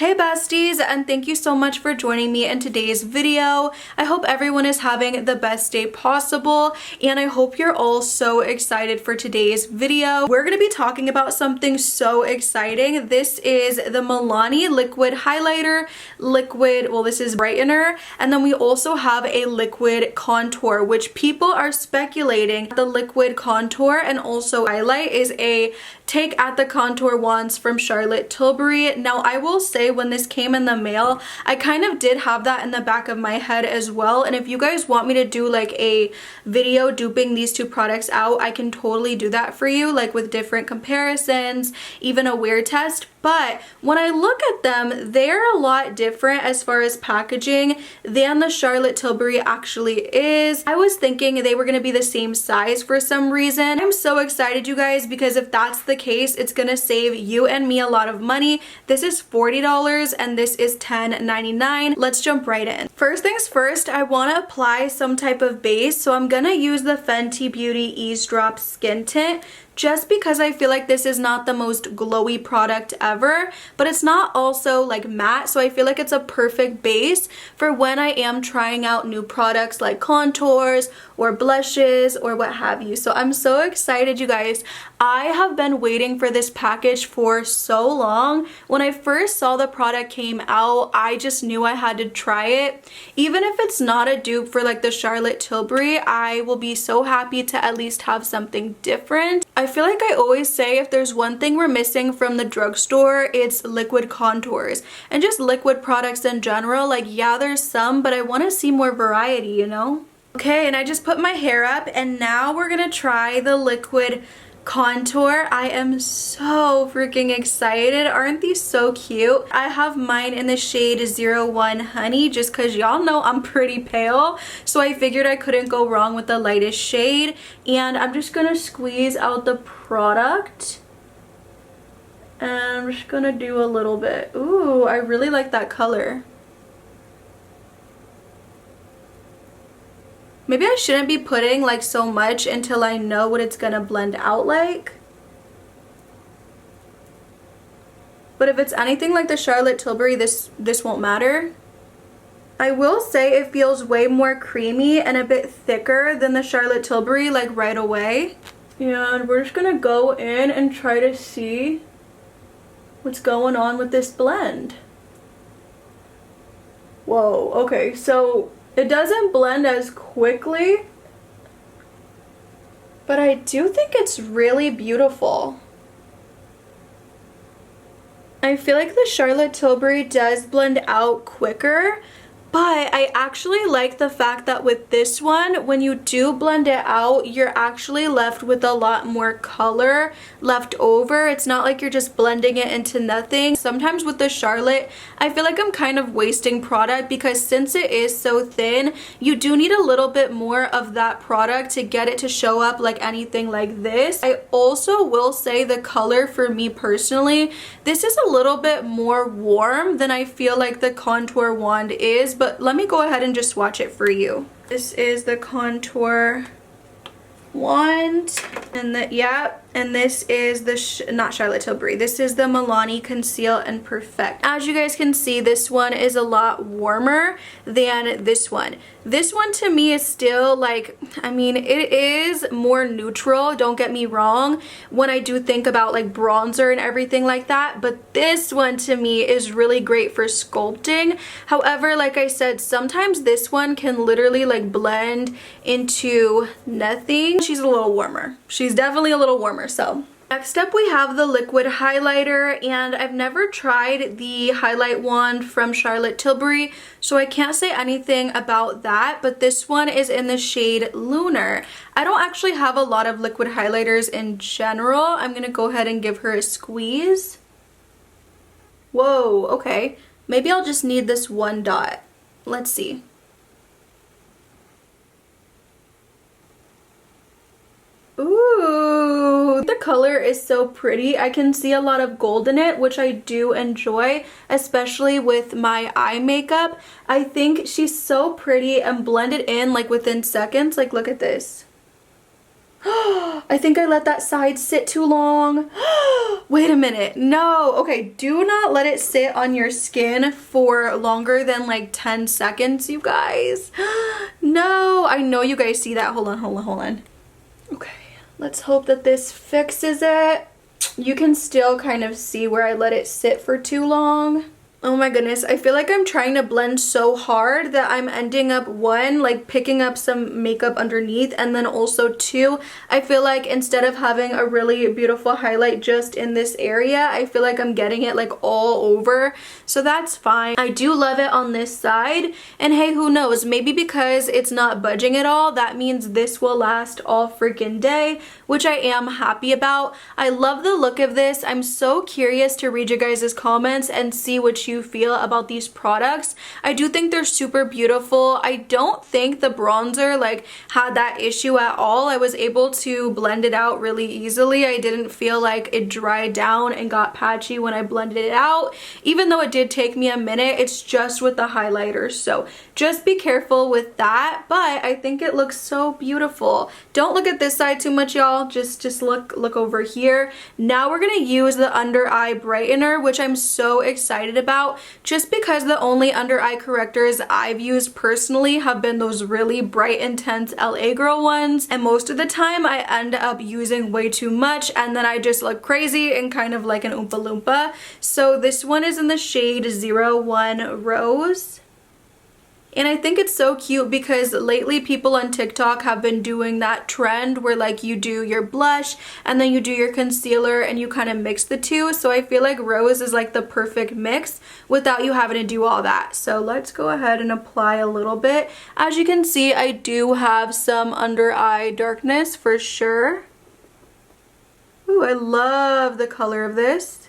Hey besties, and thank you so much for joining me in today's video. I hope everyone is having the best day possible, and I hope you're all so excited for today's video. We're going to be talking about something so exciting. This is the Milani liquid highlighter, this is brightener, and then we also have a liquid contour, which people are speculating the liquid contour and also highlight is a take at the contour wands from Charlotte Tilbury. Now I will say when this came in the mail, I kind of did have that in the back of my head as well, and if you guys want me to do like a video duping these two products out, I can totally do that for you, like with different comparisons, even a wear test. But when I look at them, they're a lot different as far as packaging than the Charlotte Tilbury actually is. I was thinking they were going to be the same size for some reason. I'm so excited, you guys, because if that's the case, it's going to save you and me a lot of money. This is $40 and this is $10.99. Let's jump right in. First things first, I want to apply some type of base. So I'm going to use the Fenty Beauty Eavesdrop Skin Tint, just because I feel like this is not the most glowy product ever, but it's not also like matte, so I feel like it's a perfect base for when I am trying out new products like contours or blushes or what have you. So I'm so excited, you guys. I have been waiting for this package for so long. When I first saw the product came out, I just knew I had to try it. Even if it's not a dupe for like the Charlotte Tilbury, I will be so happy to at least have something different. I feel like I always say if there's one thing we're missing from the drugstore, it's liquid contours and just liquid products in general. Like, yeah, there's some, but I want to see more variety, you know? Okay, and I just put my hair up and now we're gonna try the liquid contour. I am so freaking excited. Aren't these so cute? I have mine in the shade 01 Honey just because y'all know I'm pretty pale, so I figured I couldn't go wrong with the lightest shade. And I'm just gonna squeeze out the product and I'm just gonna do a little bit. Ooh, I really like that color. Maybe I shouldn't be putting like so much until I know what it's gonna blend out like. But if it's anything like the Charlotte Tilbury, this won't matter. I will say it feels way more creamy and a bit thicker than the Charlotte Tilbury, like right away. And we're just gonna go in and try to see what's going on with this blend. Whoa, okay, so it doesn't blend as quickly, but I do think it's really beautiful. I feel like the Charlotte Tilbury does blend out quicker, but I actually like the fact that with this one, when you do blend it out, you're actually left with a lot more color left over. It's not like you're just blending it into nothing. Sometimes with the Charlotte, I feel like I'm kind of wasting product because since it is so thin, you do need a little bit more of that product to get it to show up like anything like this. I also will say the color for me personally, this is a little bit more warm than I feel like the contour wand is, but let me go ahead and just swatch it for you. This is the contour wand, and and this is the not Charlotte Tilbury, this is the Milani Conceal and Perfect. As you guys can see, this one is a lot warmer than this one. This one to me is still like, I mean, it is more neutral, don't get me wrong, when I do think about like bronzer and everything like that, but this one to me is really great for sculpting. However, like I said, sometimes this one can literally like blend into nothing. She's a little warmer. She's definitely a little warmer. So next up we have the liquid highlighter, and I've never tried the highlight wand from Charlotte Tilbury, so I can't say anything about that, but this one is in the shade Lunar. I don't actually have a lot of liquid highlighters in general. I'm gonna go ahead and give her a squeeze. Whoa, okay. Maybe I'll just need this one dot. Let's see. Ooh, the color is so pretty. I can see a lot of gold in it, which I do enjoy, especially with my eye makeup. I think she's so pretty and blended in like within seconds. Like, look at this. I think I let that side sit too long. Wait a minute. No. Okay, do not let it sit on your skin for longer than like 10 seconds, you guys. No, I know you guys see that. Hold on. Okay, let's hope that this fixes it. You can still kind of see where I let it sit for too long. Oh my goodness, I feel like I'm trying to blend so hard that I'm ending up, one, like picking up some makeup underneath, and then also two, I feel like instead of having a really beautiful highlight just in this area, I feel like I'm getting it like all over. So that's fine. I do love it on this side, and hey, who knows, maybe because it's not budging at all, that means this will last all freaking day, which I am happy about. I love the look of this. I'm so curious to read you guys' comments and see what you feel about these products. I do think they're super beautiful. I don't think the bronzer like had that issue at all. I was able to blend it out really easily. I didn't feel like it dried down and got patchy when I blended it out, even though it did take me a minute. It's just with the highlighters, so just be careful with that, but I think it looks so beautiful. Don't look at this side too much, y'all. Just look over here. Now we're gonna use the under eye brightener, which I'm so excited about, just because the only under eye correctors I've used personally have been those really bright, intense LA Girl ones, and most of the time I end up using way too much and then I just look crazy and kind of like an Oompa Loompa. So this one is in the shade 01 Rose. And I think it's so cute because lately people on TikTok have been doing that trend where like you do your blush and then you do your concealer and you kind of mix the two. So I feel like Rose is like the perfect mix without you having to do all that. So let's go ahead and apply a little bit. As you can see, I do have some under eye darkness for sure. Ooh, I love the color of this.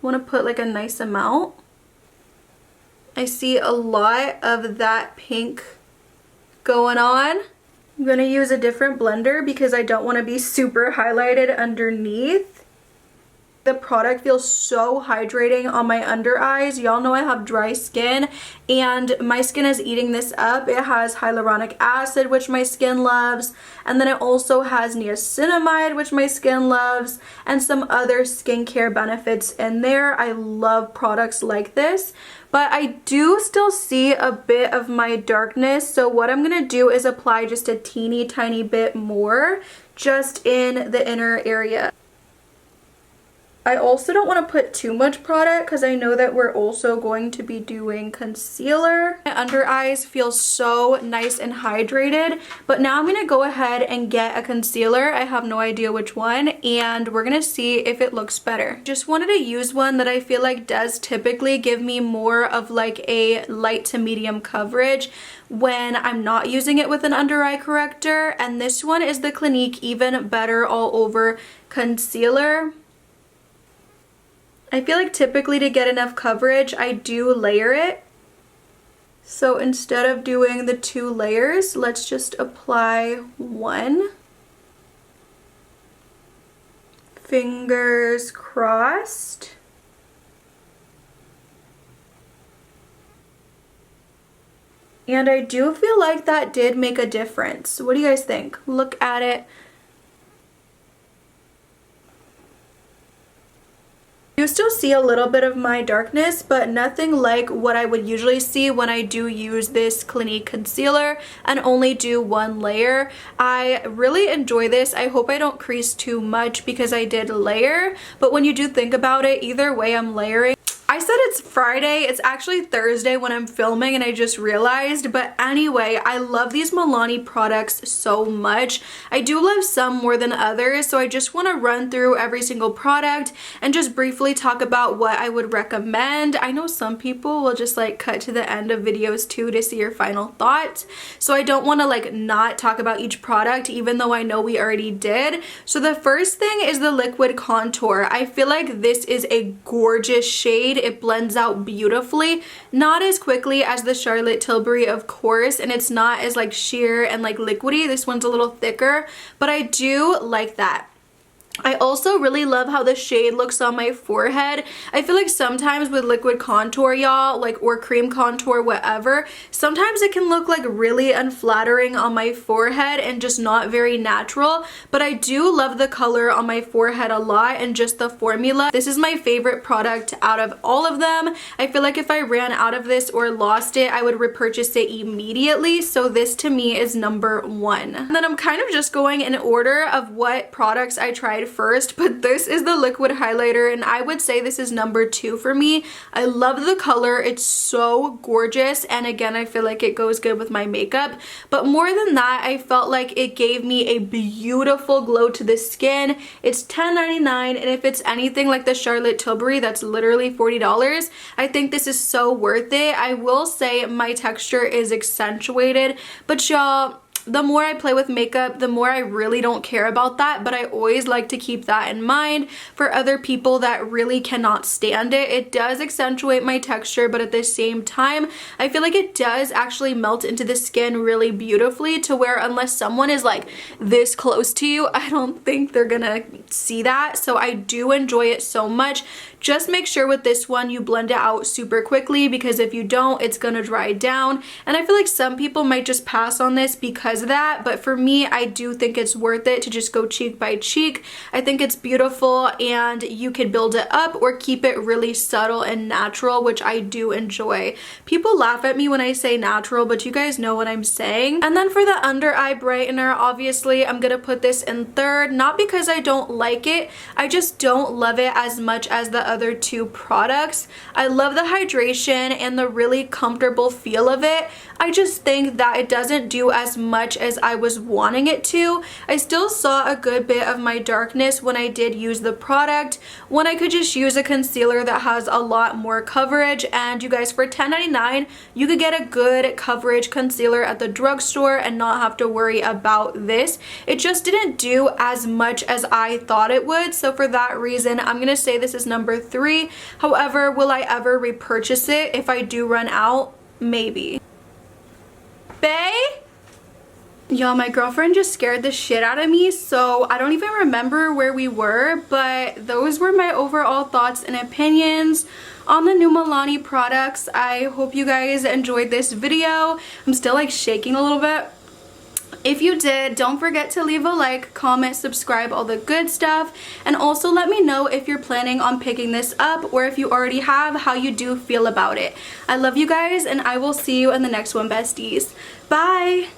I want to put like a nice amount. I see a lot of that pink going on. I'm going to use a different blender because I don't want to be super highlighted underneath. The product feels so hydrating on my under eyes. Y'all know I have dry skin and my skin is eating this up. It has hyaluronic acid, which my skin loves, and then it also has niacinamide, which my skin loves, and some other skincare benefits in there. I love products like this, but I do still see a bit of my darkness, so what I'm gonna do is apply just a teeny tiny bit more just in the inner area. I also don't want to put too much product because I know that we're also going to be doing concealer. My under eyes feel so nice and hydrated, but now I'm going to go ahead and get a concealer. I have no idea which one, and we're going to see if it looks better. Just wanted to use one that I feel like does typically give me more of like a light to medium coverage when I'm not using it with an under eye corrector, and this one is the Clinique Even Better All Over Concealer. I feel like typically to get enough coverage, I do layer it. So instead of doing the 2 layers, let's just apply one. Fingers crossed. And I do feel like that did make a difference. What do you guys think? Look at it. You still see a little bit of my darkness, but nothing like what I would usually see when I do use this Clinique concealer and only do 1 layer. I really enjoy this. I hope I don't crease too much because I did layer, but when you do think about it, either way I'm layering. I said it's Friday, it's actually Thursday when I'm filming and I just realized, but anyway, I love these Milani products so much. I do love some more than others, so I just want to run through every single product and just briefly talk about what I would recommend. I know some people will just like cut to the end of videos too to see your final thoughts, so I don't want to like not talk about each product even though I know we already did. So the first thing is the liquid contour. I feel like this is a gorgeous shade. It blends out beautifully, not as quickly as the Charlotte Tilbury, of course, and it's not as like sheer and like liquidy. This one's a little thicker, but I do like that. I also really love how the shade looks on my forehead. I feel like sometimes with liquid contour, y'all, like, or cream contour, whatever, sometimes it can look like really unflattering on my forehead and just not very natural, but I do love the color on my forehead a lot and just the formula. This is my favorite product out of all of them. I feel like if I ran out of this or lost it, I would repurchase it immediately, so this to me is number 1. And then I'm kind of just going in order of what products I tried first, but this is the liquid highlighter and I would say this is number 2 for me. I love the color, it's so gorgeous, and again I feel like it goes good with my makeup, but more than that I felt like it gave me a beautiful glow to the skin. It's $10.99, and if it's anything like the Charlotte Tilbury that's literally $40, I think this is so worth it. I will say my texture is accentuated, but y'all, the more I play with makeup, the more I really don't care about that, but I always like to keep that in mind for other people that really cannot stand it. It does accentuate my texture, but at the same time, I feel like it does actually melt into the skin really beautifully, to where unless someone is like this close to you, I don't think they're gonna see that. So I do enjoy it so much. Just make sure with this one you blend it out super quickly, because if you don't, it's gonna dry down. And I feel like some people might just pass on this because of that, but for me, I do think it's worth it to just go cheek by cheek. I think it's beautiful, and you can build it up or keep it really subtle and natural, which I do enjoy. People laugh at me when I say natural, but you guys know what I'm saying. And then for the under eye brightener, obviously I'm gonna put this in 3rd, not because I don't like it, I just don't love it as much as the other 2 products. I love the hydration and the really comfortable feel of it. I just think that it doesn't do as much as I was wanting it to. I still saw a good bit of my darkness when I did use the product, when I could just use a concealer that has a lot more coverage. And you guys, for $10.99, you could get a good coverage concealer at the drugstore and not have to worry about this. It just didn't do as much as I thought it would, so for that reason, I'm gonna say this is number 3. However, will I ever repurchase it if I do run out? Maybe. Bae? Y'all, my girlfriend just scared the shit out of me, so I don't even remember where we were, but those were my overall thoughts and opinions on the new Milani products. I hope you guys enjoyed this video. I'm still like shaking a little bit. If you did, don't forget to leave a like, comment, subscribe, all the good stuff, and also let me know if you're planning on picking this up, or if you already have, how you do feel about it. I love you guys, and I will see you in the next one, besties. Bye!